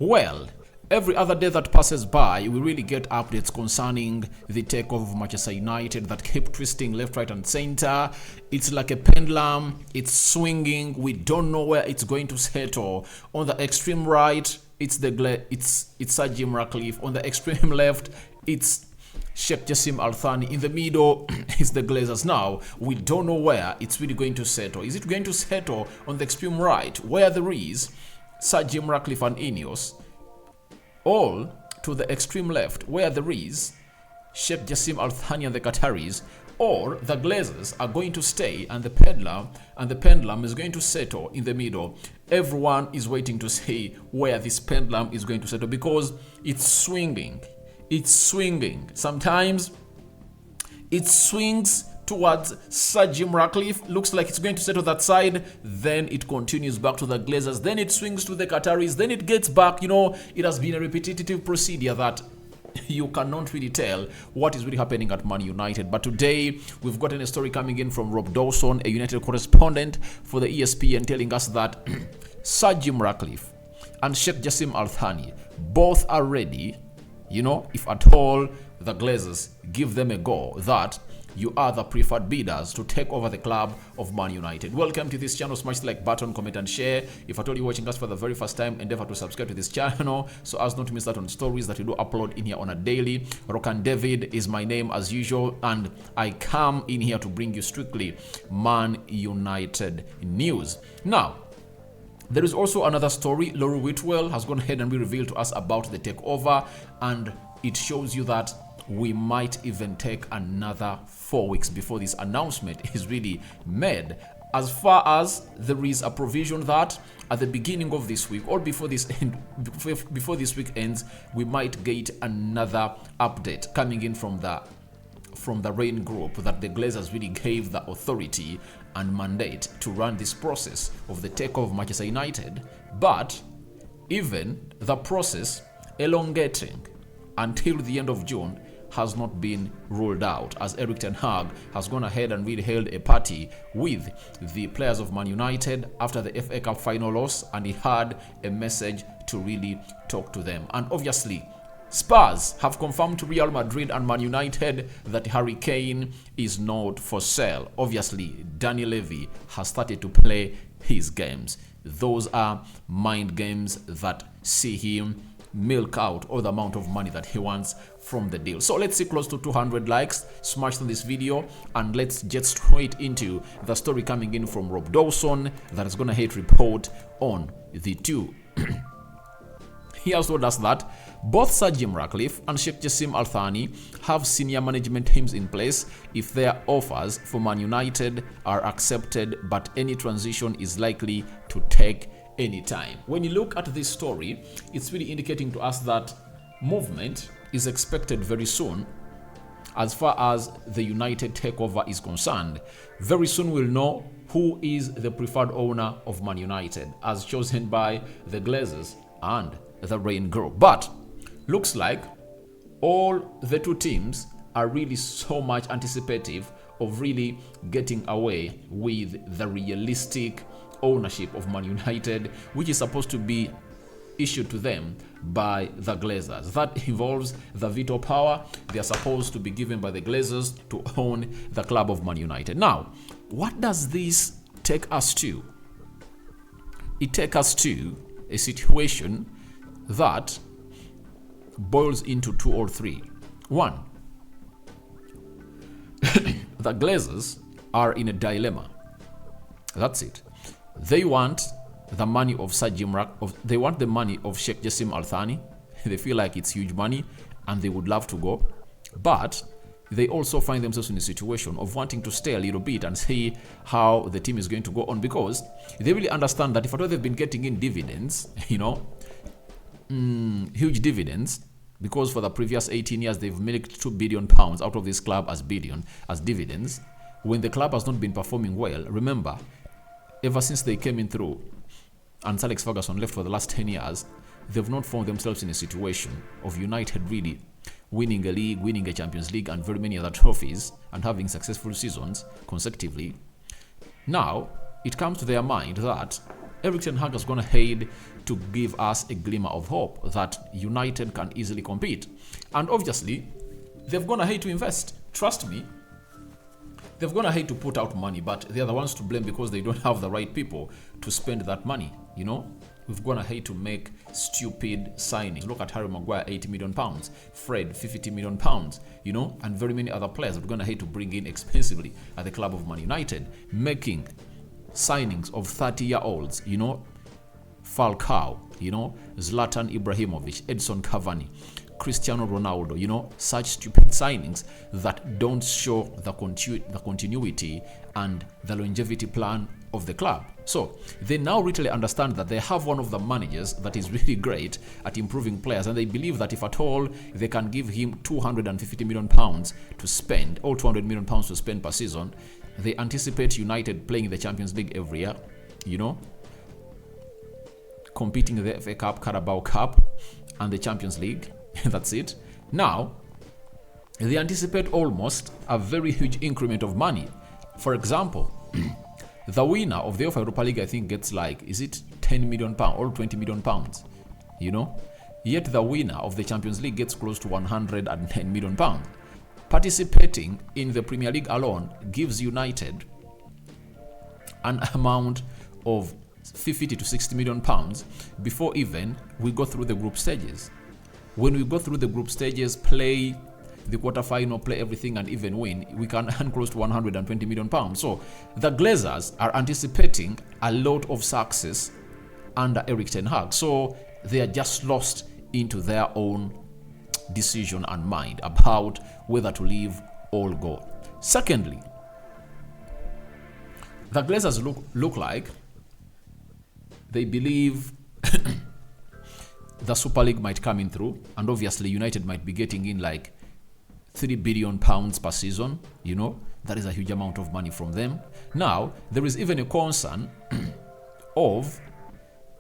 Well, every other day that passes by, we really get updates concerning the takeover of Manchester United that keep twisting left, right, and center. It's like a pendulum. It's swinging. We don't know where it's going to settle. On the extreme right, it's Sir Jim Ratcliffe. On the extreme left, it's Sheikh Jassim Al-Thani. In the middle, it's the Glazers. Now, we don't know where it's really going to settle. Is it going to settle on the extreme right, where there is Sir Jim Ratcliffe and Ineos, all to the extreme left, where there is Sheikh Jassim Al-Thani and the Qataris, or the Glazers are going to stay and the pendulum is going to settle in the middle? Everyone is waiting to see where this pendulum is going to settle because it's swinging. It's swinging. Sometimes it swings towards Sir Jim Ratcliffe. Looks like it's going to settle that side. Then it continues back to the Glazers. Then it swings to the Qataris. Then it gets back. You know, it has been a repetitive procedure that you cannot really tell what is really happening at Man United. But today, we've gotten a story coming in from Rob Dawson, a United correspondent for the ESPN, telling us that Sir Jim Ratcliffe and Sheikh Jassim Al-Thani both are ready. You know, if at all the Glazers give them a go, that you are the preferred bidders to take over the club of Man United. Welcome to this channel. Smash the like button, comment and share. If at all you're watching us for the very first time, endeavor to subscribe to this channel so as not to miss out on stories that we do upload in here on a daily. Rokan David is my name as usual, and I come in here to bring you strictly Man United news. Now, there is also another story. Laura Whitwell has gone ahead and revealed to us about the takeover, and it shows you that we might even take another 4 weeks before this announcement is really made. As far as there is a provision that at the beginning of this week or before this week ends, we might get another update coming in from the Rain Group that the Glazers really gave the authority and mandate to run this process of the takeover of Manchester United. But even the process elongating until the end of June has not been ruled out, as Erik ten Hag has gone ahead and really held a party with the players of Man United after the FA Cup final loss, and he had a message to really talk to them. And obviously, Spurs have confirmed to Real Madrid and Man United that Harry Kane is not for sale. Obviously, Daniel Levy has started to play his games. Those are mind games that see him milk out all the amount of money that he wants from the deal. So let's see close to 200 likes smashed on this video, and let's get straight into the story coming in from Rob Dawson that is gonna hit report on the two. He has told us that both Sir Jim Ratcliffe and Sheikh Jassim Al-Thani have senior management teams in place if their offers for Man United are accepted, but any transition is likely to take any time. When you look at this story, it's really indicating to us that movement is expected very soon. As far as the United takeover is concerned, very soon we'll know who is the preferred owner of Man United, as chosen by the Glazers and the Rain Group. But looks like all the two teams are really so much anticipative of really getting away with the realistic ownership of Man United, which is supposed to be issued to them by the Glazers. That involves the veto power they are supposed to be given by the Glazers to own the club of Man United. Now, what does this take us to? It takes us to a situation that boils into two or three. One, the Glazers are in a dilemma. That's it. They want the money of Sir Jim Ratcliffe. They want the money of Sheikh Jassim Al-Thani. They feel like it's huge money and they would love to go. But they also find themselves in a situation of wanting to stay a little bit and see how the team is going to go on, because they really understand that if at all they've been getting in dividends, you know, huge dividends, because for the previous 18 years they've milked £2 billion out of this club as dividends. When the club has not been performing well, remember, ever since they came in through and Sir Alex Ferguson left for the last 10 years, they've not found themselves in a situation of United really winning a league, winning a Champions League and very many other trophies and having successful seasons consecutively. Now, it comes to their mind that Erik ten Hag has gone ahead to give us a glimmer of hope that United can easily compete. And obviously, they've gone ahead to invest. Trust me, they've gone ahead to put out money, but they're the ones to blame because they don't have the right people to spend that money, you know? We've gone ahead to make stupid signings. Look at Harry Maguire, £80 million. Fred, £50 million, you know? And very many other players we've gone ahead to bring in expensively at the club of Man United, making signings of 30-year-olds, you know? Falcao, you know? Zlatan Ibrahimovic, Edson Cavani, Cristiano Ronaldo, you know, such stupid signings that don't show the continuity and the longevity plan of the club. So they now really understand that they have one of the managers that is really great at improving players, and they believe that if at all they can give him £250 million to spend, or £200 million to spend per season, they anticipate United playing in the Champions League every year, you know, competing in the FA Cup, Carabao Cup, and the Champions League. That's it. Now, they anticipate almost a very huge increment of money. For example, the winner of the Europa League, I think, gets like, is it £10 million or £20 million? You know? Yet the winner of the Champions League gets close to £110 million. Participating in the Premier League alone gives United an amount of £50 to £60 million before even we go through the group stages. When we go through the group stages, play the quarterfinal, play everything, and even win, we can earn close to £120 million. So the Glazers are anticipating a lot of success under Erik ten Hag. So they are just lost into their own decision and mind about whether to leave or go. Secondly, the Glazers look like they believe the Super League might come in through, and obviously United might be getting in like £3 billion per season, you know. That is a huge amount of money from them. Now, there is even a concern of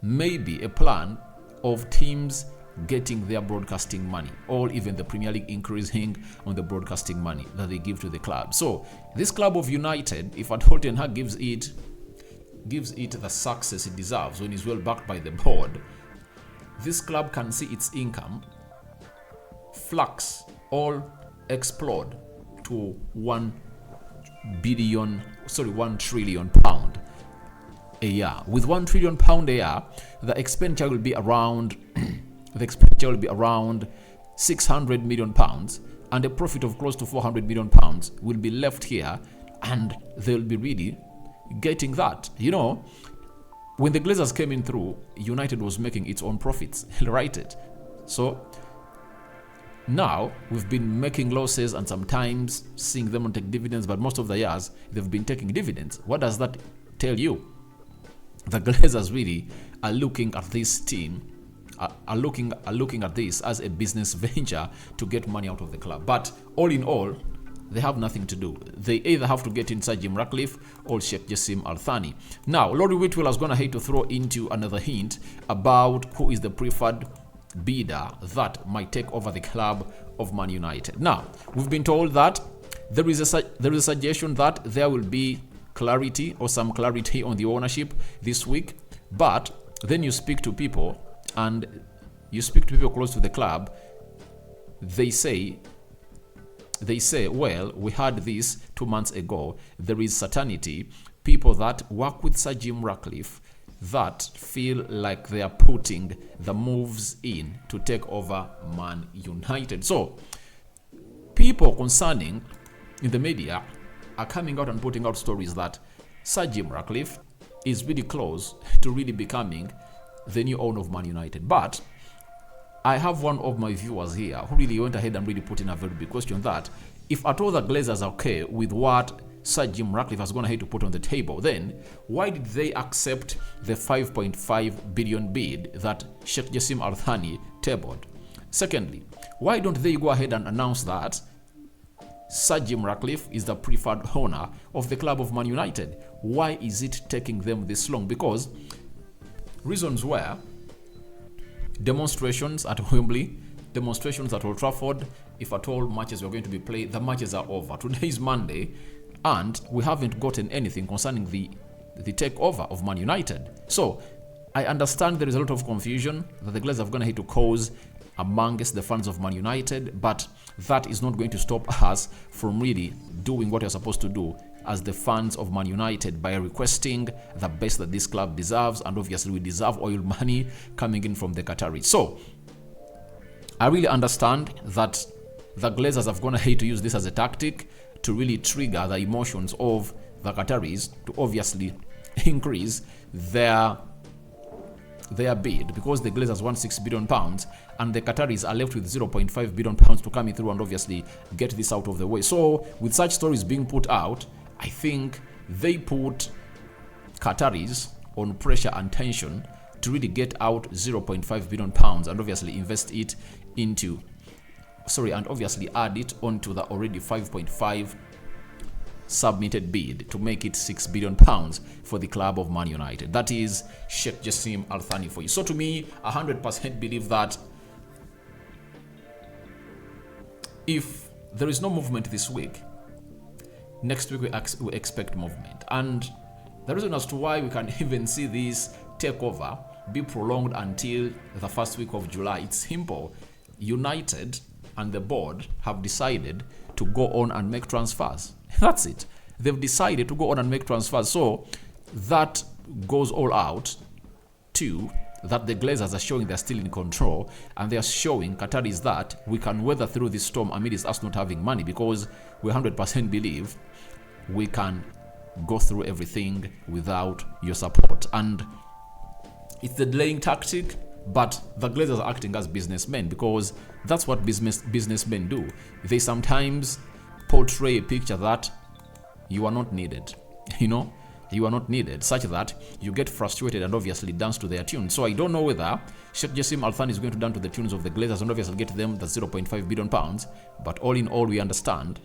maybe a plan of teams getting their broadcasting money, or even the Premier League increasing on the broadcasting money that they give to the club. So this club of United, if at all Ten Hag gives it the success it deserves when it's well backed by the board, this club can see its income flux or explode to £1 trillion a year. With £1 trillion a year, the expenditure will be around £600 million, and a profit of close to £400 million will be left here, and they'll be really getting that. You know, when the Glazers came in through, United was making its own profits, right? So now we've been making losses and sometimes seeing them not take dividends, but most of the years they've been taking dividends. What does that tell you? The Glazers really are looking at this team, are looking at this as a business venture to get money out of the club. But all in all, they have nothing to do. They either have to get in Sir Jim Ratcliffe or Sheikh Jassim Al Thani. Now, Laurie Whitwell has gone ahead to throw into another hint about who is the preferred bidder that might take over the club of Man United. Now, we've been told that there is a suggestion that there will be clarity or some clarity on the ownership this week, but then you speak to people close to the club, they say, well, we had this 2 months ago. There is certainty. People that work with Sir Jim Ratcliffe that feel like they are putting the moves in to take over Man United. So, people concerning in the media are coming out and putting out stories that Sir Jim Ratcliffe is really close to really becoming the new owner of Man United. But I have one of my viewers here who really went ahead and really put in a very big question that if at all the Glazers are okay with what Sir Jim Ratcliffe has gone ahead to put on the table, then why did they accept the 5.5 billion bid that Sheikh Jassim Al Thani tabled? Secondly, why don't they go ahead and announce that Sir Jim Ratcliffe is the preferred owner of the club of Man United? Why is it taking them this long? Because reasons were demonstrations at Wembley, demonstrations at Old Trafford. If at all matches were going to be played, the matches are over. Today is Monday, and we haven't gotten anything concerning the the takeover of Man United. So I understand there is a lot of confusion that the Glazers are going to hate to cause amongst the fans of Man United, but that is not going to stop us from really doing what we're supposed to do as the fans of Man United by requesting the best that this club deserves, and obviously we deserve oil money coming in from the Qataris. So I really understand that the Glazers are going to hate to use this as a tactic to really trigger the emotions of the Qataris to obviously increase their bid, because the Glazers want £6 billion and the Qataris are left with £0.5 billion to come in through and obviously get this out of the way. So with such stories being put out, I think they put Qataris on pressure and tension to really get out £0.5 billion and obviously invest it into, and obviously add it onto the already 5.5 submitted bid to make it £6 billion for the club of Man United. That is Sheikh Jassim Al Thani for you. So to me, 100% believe that if there is no movement this week, next week we expect movement. And the reason as to why we can even see this takeover be prolonged until the first week of July, it's simple. United and the board have decided to go on and make transfers. That's it. They've decided to go on and make transfers. So that goes all out to that the Glazers are showing they're still in control, and they're showing Qataris that we can weather through this storm amidst us not having money, because we 100% believe we can go through everything without your support. And it's the delaying tactic, but the Glazers are acting as businessmen, because that's what businessmen do. They sometimes portray a picture that you are not needed, you are not needed, such that you get frustrated and obviously dance to their tune. So I don't know whether Sheikh Jassim Al Thani is going to dance to the tunes of the Glazers and obviously get them the £0.5 billion, but all in all, we understand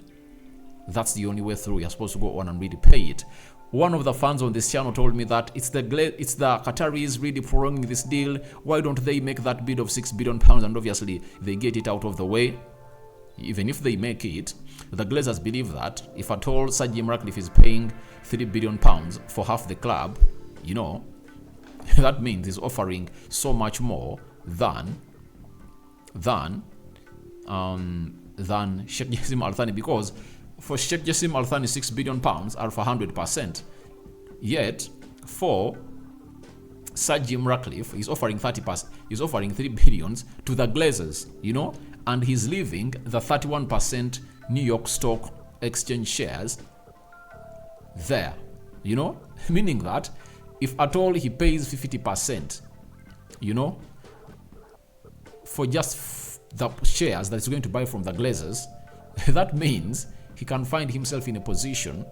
that's the only way through. You're supposed to go on and really pay it. One of the fans on this channel told me that it's the Qataris really prolonging this deal. Why don't they make that bid of £6 billion and obviously they get it out of the way? Even if they make it, the Glazers believe that if at all Sir Jim Ratcliffe is paying £3 billion for half the club, that means he's offering so much more than Sheikh Jassim Al Thani, because for Sheikh Jassim Al Thani, £6 billion are for 100%. Yet for Sir Jim Ratcliffe, he's offering 30%. He's offering $3 billion to the Glazers, and he's leaving the 31% New York Stock Exchange shares there, meaning that if at all he pays 50%, for just the shares that he's going to buy from the Glazers, that means he can find himself in a position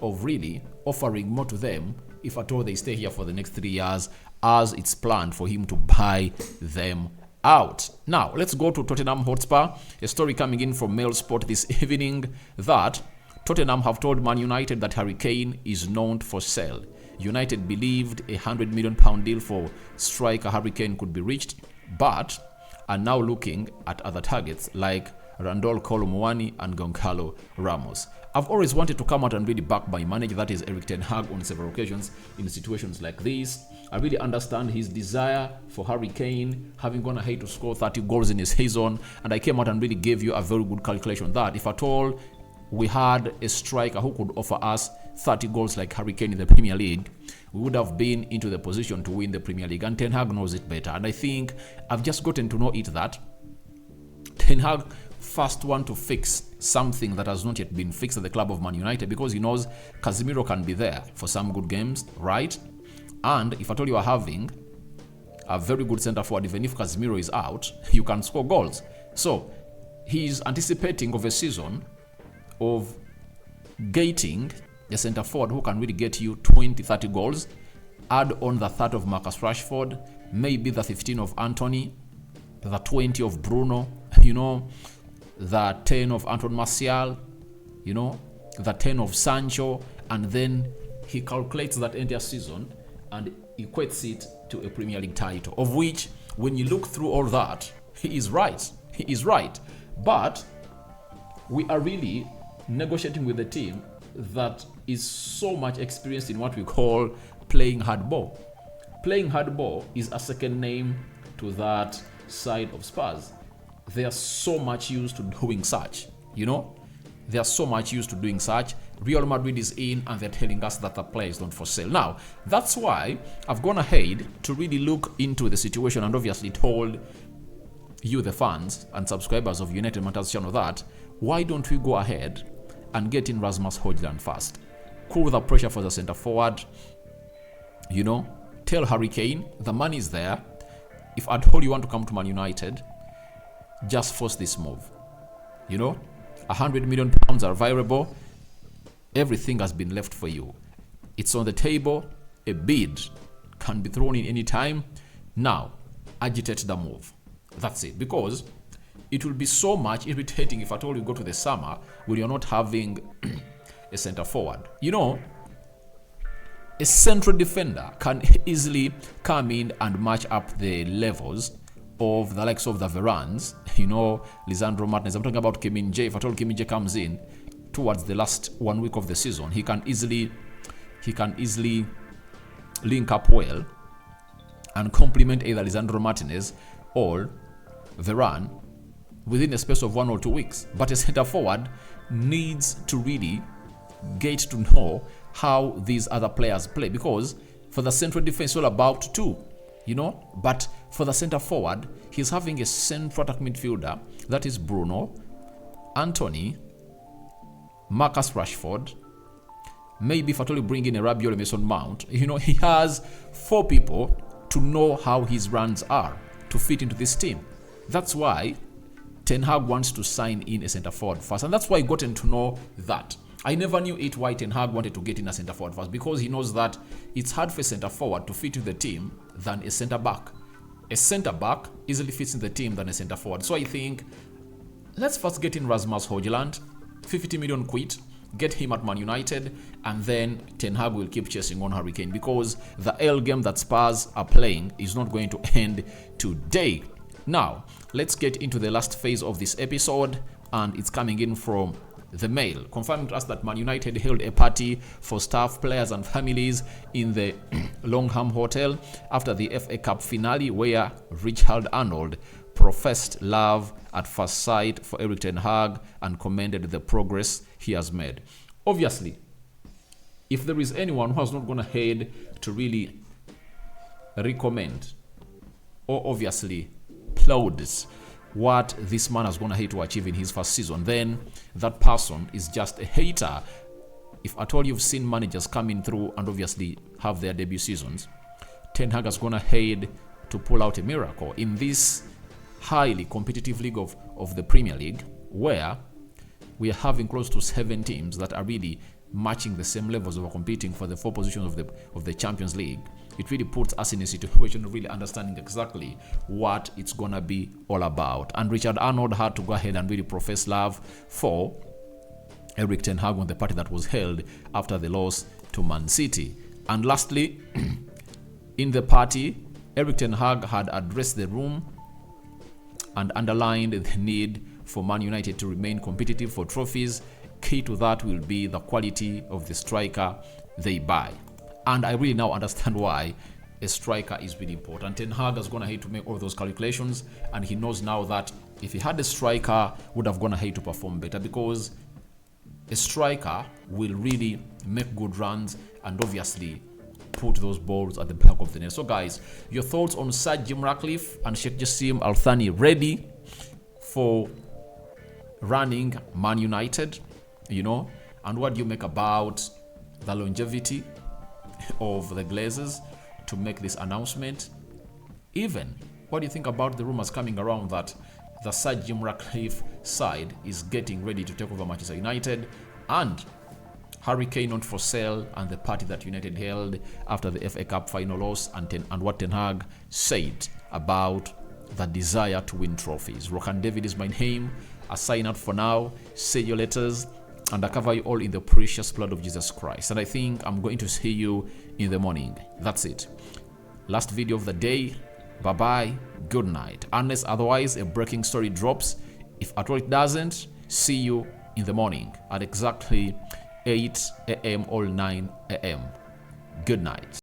of really offering more to them if at all they stay here for the next 3 years, as it's planned for him to buy them out. Now, let's go to Tottenham Hotspur. A story coming in from Mail Sport this evening that Tottenham have told Man United that Harry Kane is known for sale. United believed a £100 million deal for striker Harry Kane could be reached, but are now looking at other targets like Randall Kolo Muani and Goncalo Ramos. I've always wanted to come out and really back my manager, that is Erik ten Hag, on several occasions in situations like this. I really understand his desire for Harry Kane, having gone ahead to score 30 goals in his season, and I came out and really gave you a very good calculation that if at all we had a striker who could offer us 30 goals like Harry Kane in the Premier League, we would have been into the position to win the Premier League, and Ten Hag knows it better. And I think I've just gotten to know it that Ten Hag first want to fix something that has not yet been fixed at the club of Man United, because he knows Casemiro can be there for some good games, right? And if at all you are having a very good centre forward, even if Casemiro is out, you can score goals. So he's anticipating of a season of getting a centre forward who can really get you 20-30 goals, add on the 30 of Marcus Rashford, maybe the 15 of Anthony, the 20 of Bruno, the 10 of Anton Martial, the 10 of Sancho, and then he calculates that entire season and equates it to a Premier League title, of which, when you look through all that, he is right. He is right. But we are really negotiating with a team that is so much experienced in what we call playing hardball. Playing hardball is a second name to that side of Spurs. They are so much used to doing such, you know? They are so much used to doing such. Real Madrid is in and they're telling us that the player is not for sale. Now, that's why I've gone ahead to really look into the situation and obviously told you, the fans and subscribers of United Matters channel, that why don't we go ahead and get in Rasmus Højlund first? Cool the pressure for the center forward, you know? Tell Harry Kane the money is there. If at all you want to come to Man United, just force this move. You know, £100 million are available. Everything has been left for you. It's on the table. A bid can be thrown in any time. Now, agitate the move. That's it. Because it will be so much irritating if at all you go to the summer when you're not having a center forward. You know, a central defender can easily come in and match up the levels of the likes of the Varans, you know, Lisandro Martinez. I'm talking about Kim Min-jae. If at all Kim Min-jae comes in towards the last 1 week of the season, he can easily link up well and complement either Lisandro Martinez or Varane within a space of 1 or 2 weeks. But a center forward needs to really get to know how these other players play, because for the central defense it's all about two, you know. But for the center forward, he's having a central attack midfielder that is Bruno, Anthony, Marcus Rashford. Maybe if at all you bring in a Rabiot or Mason Mount, you know, he has 4 people to know how his runs are to fit into this team. That's why Ten Hag wants to sign in a center forward first, and that's why I gotten to know that. I never knew why Ten Hag wanted to get in a center forward first, because he knows that it's hard for a center forward to fit in the team than a center back. A center back easily fits in the team than a center forward. So I think let's first get in Rasmus Højlund, 50 million quid, get him at Man United, and then Ten Hag will keep chasing on Harry Kane, because the L game that Spurs are playing is not going to end today. Now, let's get into the last phase of this episode, and it's coming in from the Mail, confirming to us that Man United held a party for staff, players and families in the Longham Hotel after the FA Cup finale, where Richard Arnold professed love at first sight for Erik ten Hag and commended the progress he has made. Obviously, if there is anyone who has not gone ahead to really recommend or obviously plauds what this man has gone ahead to achieve in his first season, then that person is just a hater. If at all you've seen managers coming through and obviously have their debut seasons, Ten Hag has gone ahead to pull out a miracle in this highly competitive league of the Premier League, where we are having close to 7 teams that are really matching the same levels of competing for the 4 positions of the Champions League. It really puts us in a situation of really understanding exactly what it's gonna be all about. And Richard Arnold had to go ahead and really profess love for Erik ten Hag on the party that was held after the loss to Man City. And lastly, in the party, Erik ten Hag had addressed the room and underlined the need for Man United to remain competitive for trophies. Key to that will be the quality of the striker they buy. And I really now understand why a striker is really important. Ten Hag has gone ahead to make all those calculations, and he knows now that if he had a striker, would have gone ahead to perform better, because a striker will really make good runs and obviously put those balls at the back of the net. So guys, your thoughts on Sir Jim Ratcliffe and Sheikh Jassim Al Thani ready for running Man United, you know? And what do you make about the longevity of the Glazers to make this announcement? Even, what do you think about the rumors coming around that the Sir Jim Ratcliffe side is getting ready to take over Manchester United, and Harry Kane not for sale, and the party that United held after the FA Cup final loss, and what Ten Hag said about the desire to win trophies? Rokan David is my name. I sign out for now. Say your letters, and I cover you all in the precious blood of Jesus Christ. And I think I'm going to see you in the morning. That's it. Last video of the day. Bye-bye. Good night. Unless otherwise a breaking story drops. If at all it doesn't, see you in the morning at exactly 8 a.m. or 9 a.m. Good night.